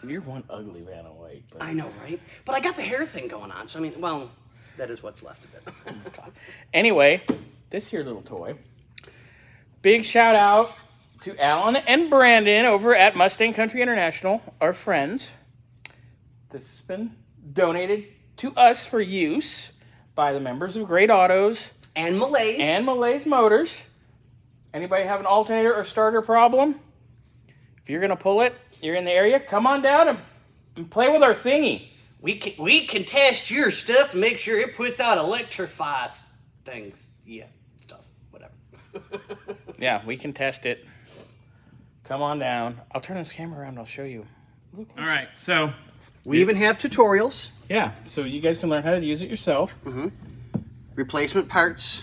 You're one ugly Vanna White. But... I know, right? But I got the hair thing going on, so I mean, well, that is what's left of it. Anyway, this here little toy. Big shout out to Alan and Brandon over at Mustang Country International, our friends. This has been donated to us for use by the members of Great Autos And Malaise. and Malaise Motors. Anybody have an alternator or starter problem? If you're going to pull it, you're in the area, come on down and play with our thingy. We can test your stuff to make sure it puts out electrify things. Yeah, stuff, whatever. Yeah, we can test it. Come on down. I'll turn this camera around and I'll show you. All right, so... We even have tutorials. Yeah, so you guys can learn how to use it yourself. Mm-hmm. Replacement parts.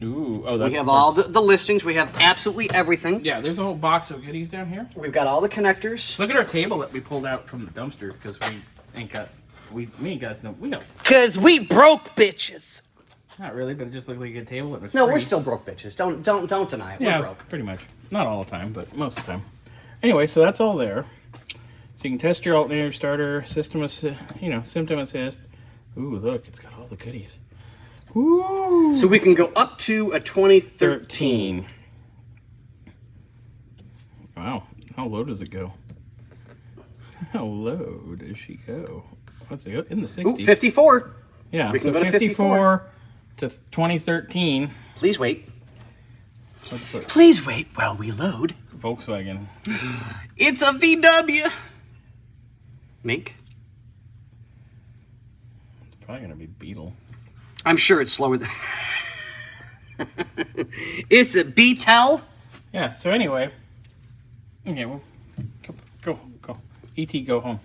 Ooh, oh, that's... We have all the listings. We have absolutely everything. Yeah, there's a whole box of goodies down here. We've got all the connectors. Look at our table that we pulled out from the dumpster because we ain't got... We ain't got... We got... Because we broke bitches. Not really, but it just looked like a good table. It was No, free. we're still broke bitches. Don't deny it. Yeah, We're broke. pretty much. Not all the time, but most of the time. Anyway, so that's all there. So you can test your alternator, starter, system assist. Ooh, look, it's got all the goodies. Ooh. So we can go up to a 2013. Wow, how low does it go? How low does she go? What's it go? In the 60s. Ooh, 54. Yeah, We can so go to 54 to 2013. Please wait. Let's put Please wait while we load. Volkswagen. It's a VW. Mink. It's probably going to be Beetle. I'm sure it's slower than... It's a Beetle. Yeah, so anyway. Okay, well, go. E.T., go home.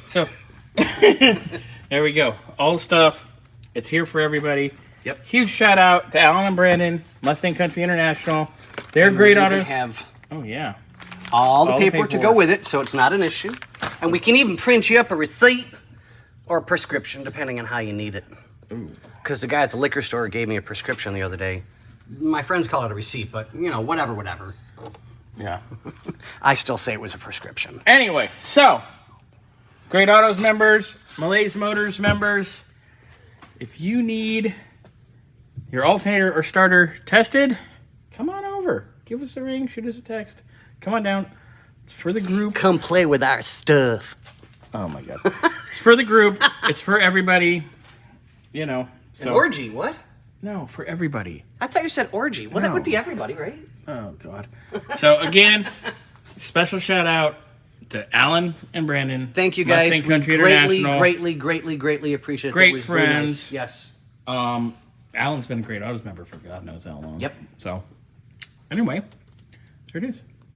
So, there we go. All the stuff. It's here for everybody. Yep. Huge shout out to Alan and Brandon, Mustang Country International. They're great autos. Have Oh, yeah. all the paperwork to go with it, so it's not an issue. And we can even print you up a receipt or a prescription, depending on how you need it. Because the guy at the liquor store gave me a prescription the other day. My friends call it a receipt, but, you know, whatever. Yeah. I still say it was a prescription. Anyway, so, Great Autos members, Malaise Motors members, if you need your alternator or starter tested, come on over. Give us a ring, shoot us a text. Come on down. It's for the group. Come play with our stuff. Oh, my God. It's for the group. It's for everybody. You know. So. An orgy, what? No, for everybody. I thought you said orgy. Well, that No. would be everybody, right? Oh, God. So, again, special shout out to Alan and Brandon. Thank you, guys. Mustang We Country International. greatly appreciate it. Great It was very friends. nice. Yes. Alan's been a Great Autos member for God knows how long. Yep. So, anyway, there it is.